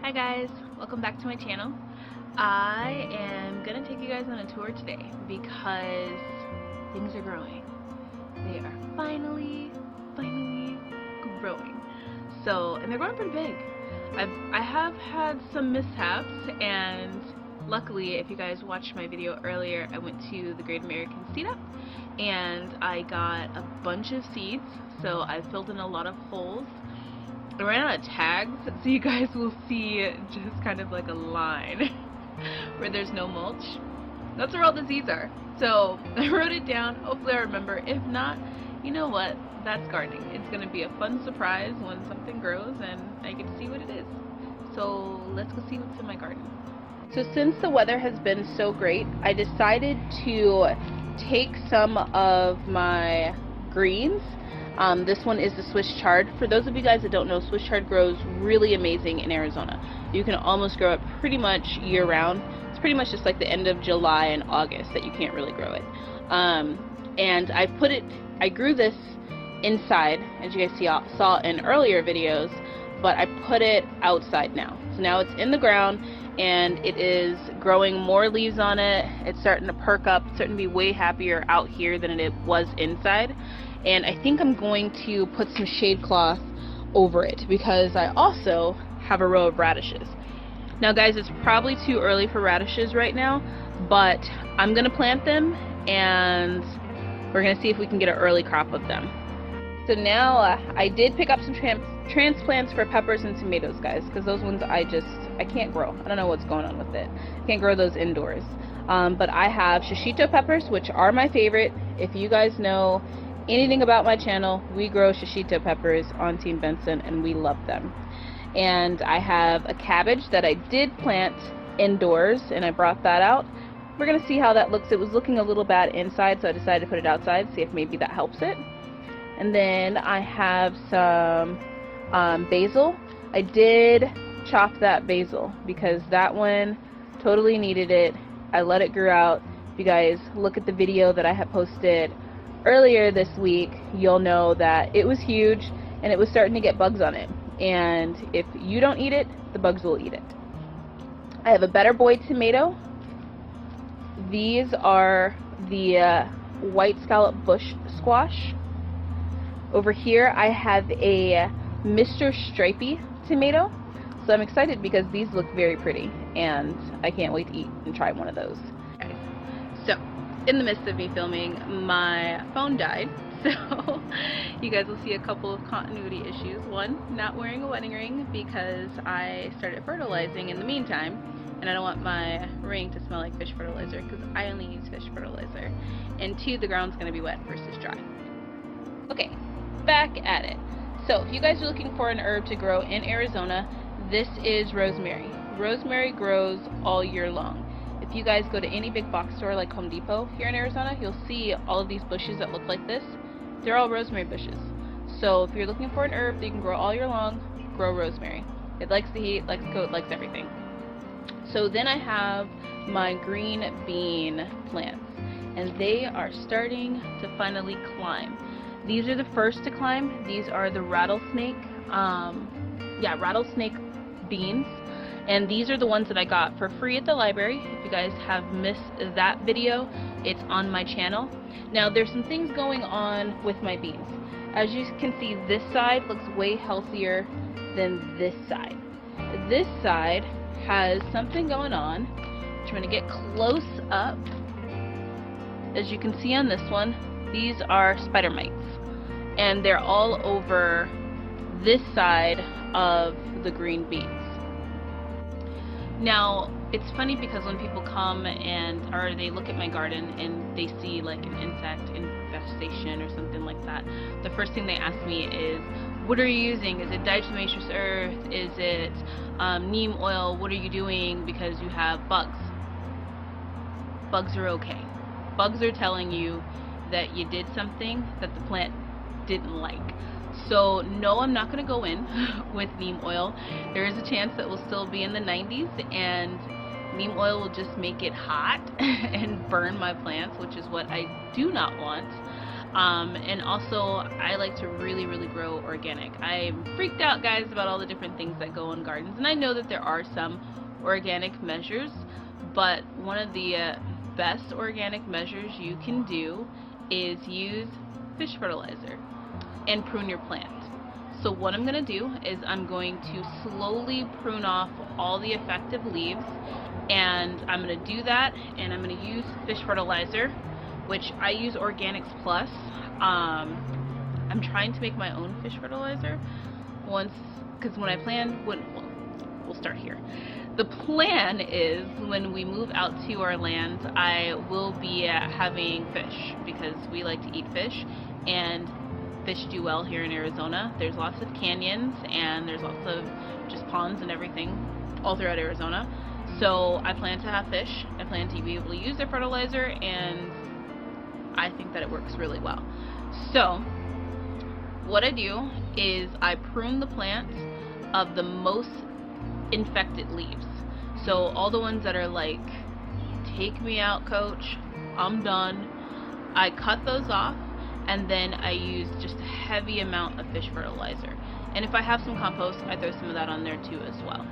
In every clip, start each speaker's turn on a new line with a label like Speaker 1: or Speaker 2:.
Speaker 1: Hi guys, welcome back to my channel. I am gonna take you guys on a tour today because things are growing. They are finally growing. And they're growing pretty big. I have had some mishaps, and luckily, if you guys watched my video earlier, I went to the Great American Seed Up and I got a bunch of seeds, so I filled in a lot of holes. I ran out of tags, so you guys will see just kind of like a line where there's no mulch. That's where all the seeds are. So I wrote it down. Hopefully I remember. If not, you know what? That's gardening. It's going to be a fun surprise when something grows and I get to see what it is. So let's go see what's in my garden. So since the weather has been so great, I decided to take some of my greens. This one is the Swiss chard. For those of you guys that don't know, Swiss chard grows really amazing in Arizona. You can almost grow it pretty much year round. It's pretty much just like the end of July and August that you can't really grow it. And I grew this inside, as you guys saw in earlier videos, but I put it outside now. So now it's in the ground and it is growing more leaves on it. It's starting to perk up, it's starting to be way happier out here than it was inside. And I think I'm going to put some shade cloth over it because I also have a row of radishes. Now guys, it's probably too early for radishes right now, but I'm gonna plant them and we're gonna see if we can get an early crop of them. So now I did pick up some transplants for peppers and tomatoes, guys, because those ones I can't grow. I don't know what's going on with it. I can't grow those indoors. But I have shishito peppers, which are my favorite. If you guys know anything about my channel, we grow shishito peppers on Team Benson and we love them. And I have a cabbage that I did plant indoors and I brought that out. We're gonna see how that looks. It was looking a little bad inside, so I decided to put it outside, see if maybe that helps it. And then I have some basil. I did chop that basil because that one totally needed it. I let it grow out. If you guys look at the video that I have posted earlier this week, you'll know that it was huge and it was starting to get bugs on it. And if you don't eat it, the bugs will eat it. I have a Better Boy tomato. These are the white scallop bush squash. Over here I have a Mr. Stripey tomato. So I'm excited because these look very pretty and I can't wait to eat and try one of those. Okay. So in the midst of me filming, my phone died, so you guys will see a couple of continuity issues. One, not wearing a wedding ring because I started fertilizing in the meantime, and I don't want my ring to smell like fish fertilizer because I only use fish fertilizer. And two, the ground's going to be wet versus dry. Okay, back at it. So if you guys are looking for an herb to grow in Arizona, this is rosemary. Rosemary grows all year long. If you guys go to any big box store like Home Depot here in Arizona, you'll see all of these bushes that look like this. They're all rosemary bushes. So if you're looking for an herb that you can grow all year long, grow rosemary. It likes the heat, likes the coat, likes everything. So then I have my green bean plants, and they are starting to finally climb. These are the first to climb. These are the rattlesnake beans. And these are the ones that I got for free at the library. If you guys have missed that video, it's on my channel. Now there's some things going on with my beans. As you can see, this side looks way healthier than this side. This side has something going on, which I'm going to get close up. As you can see on this one, these are spider mites. And they're all over this side of the green beans. Now, it's funny because when people come or they look at my garden and they see like an insect infestation or something like that, the first thing they ask me is, what are you using? Is it diatomaceous earth? Is it neem oil? What are you doing because you have bugs? Bugs are okay. Bugs are telling you that you did something that the plant didn't like. So no, I'm not going to go in with neem oil. There is a chance that we'll still be in the 90s and neem oil will just make it hot and burn my plants, which is what I do not want. And also I like to really grow organic. I'm freaked out, guys, about all the different things that go in gardens, and I know that there are some organic measures, but one of the best organic measures you can do is use fish fertilizer and prune your plant. So what I'm going to do is I'm going to slowly prune off all the effective leaves, and I'm going to do that, and I'm going to use fish fertilizer, which I use Organics Plus. I'm trying to make my own fish fertilizer once, because when I plan, we'll start here. The plan is when we move out to our land, I will be having fish, because we like to eat fish, and fish do well here in Arizona. There's lots of canyons, and there's lots of just ponds and everything all throughout Arizona. So I plan to have fish. I plan to be able to use their fertilizer, and I think that it works really well. So what I do is I prune the plant of the most infected leaves. So all the ones that are like, take me out, coach, I'm done, I cut those off, and then I use just a heavy amount of fish fertilizer. And if I have some compost, I throw some of that on there too as well.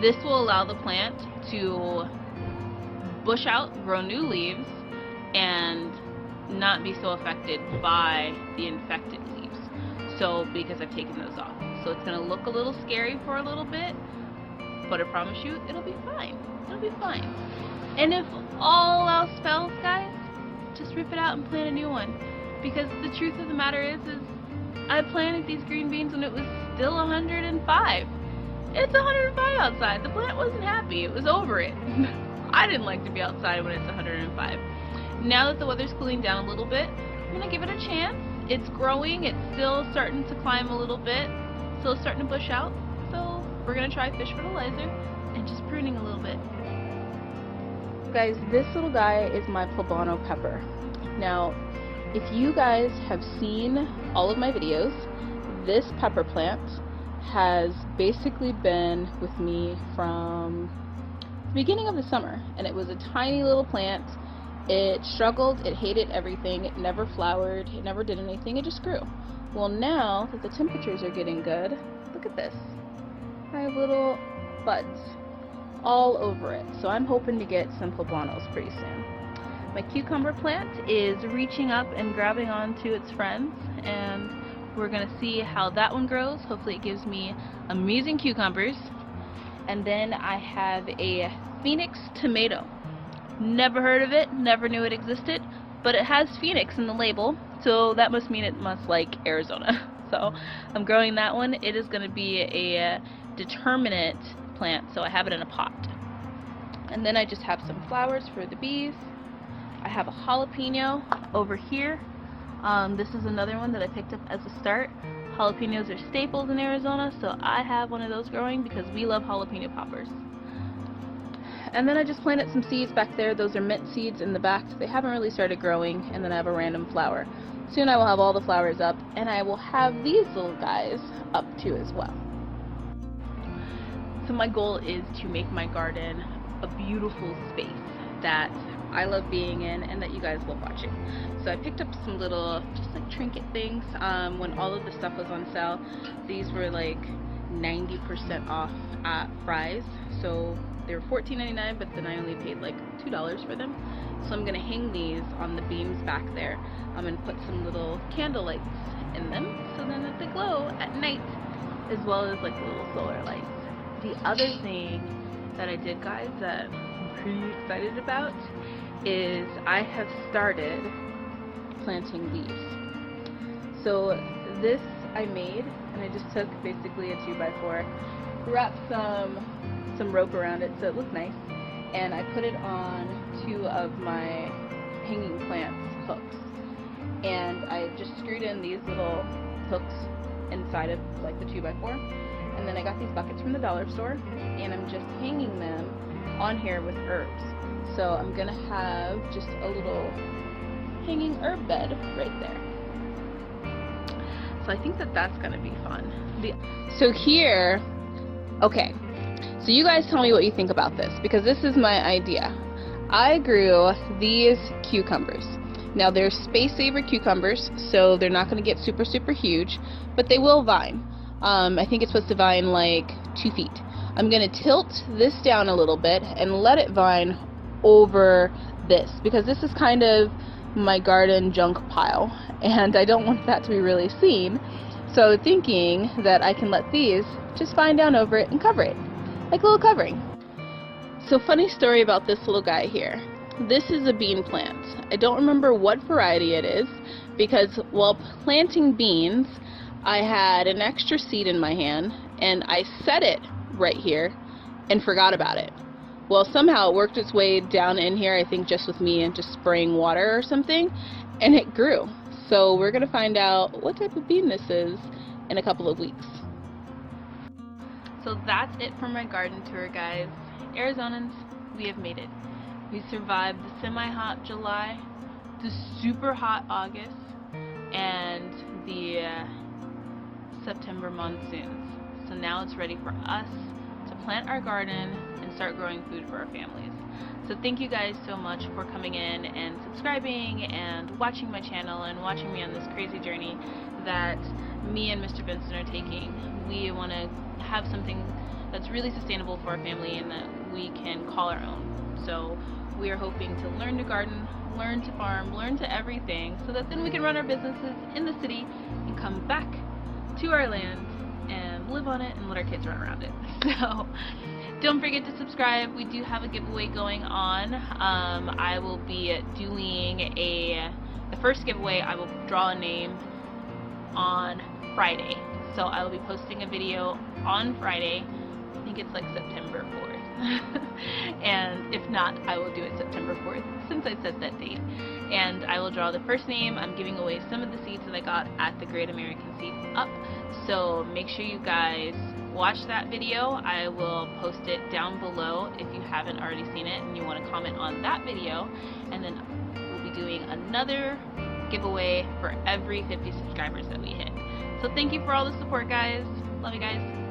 Speaker 1: This will allow the plant to bush out, grow new leaves, and not be so affected by the infected leaves. So, because I've taken those off. So it's going to look a little scary for a little bit, but I promise you, it'll be fine. It'll be fine. And if all else fails, guys, just rip it out and plant a new one. Because the truth of the matter is I planted these green beans when it was still 105. It's 105 outside. The plant wasn't happy. It was over it. I didn't like to be outside when it's 105. Now that the weather's cooling down a little bit, I'm going to give it a chance. It's growing. It's still starting to climb a little bit. Still starting to bush out. So we're going to try fish fertilizer and just pruning a little bit. Guys, this little guy is my poblano pepper. Now, if you guys have seen all of my videos, this pepper plant has basically been with me from the beginning of the summer, and it was a tiny little plant. It struggled, it hated everything, it never flowered, it never did anything, it just grew. Well, now that the temperatures are getting good, look at this. I have little buds all over it, so I'm hoping to get some poblanos pretty soon. My cucumber plant is reaching up and grabbing onto its friends, and we're going to see how that one grows. Hopefully it gives me amazing cucumbers. And then I have a Phoenix tomato. Never heard of it, never knew it existed, but it has Phoenix in the label, so that must mean it must like Arizona. So I'm growing that one. It is going to be a determinate plant, so I have it in a pot. And then I just have some flowers for the bees. I have a jalapeno over here. This is another one that I picked up as a start. Jalapenos are staples in Arizona, so I have one of those growing because we love jalapeno poppers. And then I just planted some seeds back there. Those are mint seeds in the back. They haven't really started growing, and then I have a random flower. Soon I will have all the flowers up, and I will have these little guys up too as well. So my goal is to make my garden a beautiful space that I love being in and that you guys love watching. So I picked up some little just like trinket things when all of the stuff was on sale. These were like 90% off at Fry's, so they were $14.99, but then I only paid like $2 for them. So I'm gonna hang these on the beams back there. I'm gonna put some little candle lights in them so then that they glow at night, as well as like little solar lights. The other thing that I did, guys, that I'm pretty excited about is I have started planting leaves. So this I made, and I just took basically a 2x4, wrapped some rope around it so it looked nice, and I put it on 2 of my hanging plants hooks, and I just screwed in these little hooks inside of like the 2x4, and then I got these buckets from the dollar store, and I'm just hanging them on here with herbs. So I'm gonna have just a little hanging herb bed right there. So I think that that's gonna be fun. So here, okay, so you guys tell me what you think about this, because this is my idea. I grew these cucumbers. Now they're space saver cucumbers, so they're not going to get super huge, but they will vine. I think it's supposed to vine like 2 feet. I'm going to tilt this down a little bit and let it vine over this, because this is kind of my garden junk pile, and I don't want that to be really seen. So thinking that I can let these just vine down over it and cover it, like a little covering. So funny story about this little guy here. This is a bean plant. I don't remember what variety it is, because while planting beans, I had an extra seed in my hand, and I set it right here and forgot about it. Well, somehow it worked its way down in here, I think just with me and just spraying water or something, and it grew. So we're going to find out what type of bean this is in a couple of weeks. So that's it for my garden tour, guys. Arizonans, we have made it. We survived the semi-hot July, the super hot August, and the September monsoons. So now it's ready for us to plant our garden and start growing food for our families. So thank you guys so much for coming in and subscribing and watching my channel and watching me on this crazy journey that me and Mr. Benson are taking. We want to have something that's really sustainable for our family and that we can call our own. So we are hoping to learn to garden, learn to farm, learn to everything, so that then we can run our businesses in the city and come back to our land and live on it and let our kids run around it. So don't forget to subscribe. We do have a giveaway going on. I will be doing the first giveaway. I will draw a name on Friday. So I will be posting a video on Friday. I think it's like September 4th. And if not, I will do it September 4th since I set that date. And I will draw the first name. I'm giving away some of the seeds that I got at the Great American Seed Up. So make sure you guys watch that video. I will post it down below if you haven't already seen it and you want to comment on that video. And then we'll be doing another giveaway for every 50 subscribers that we hit. So thank you for all the support, guys. Love you guys.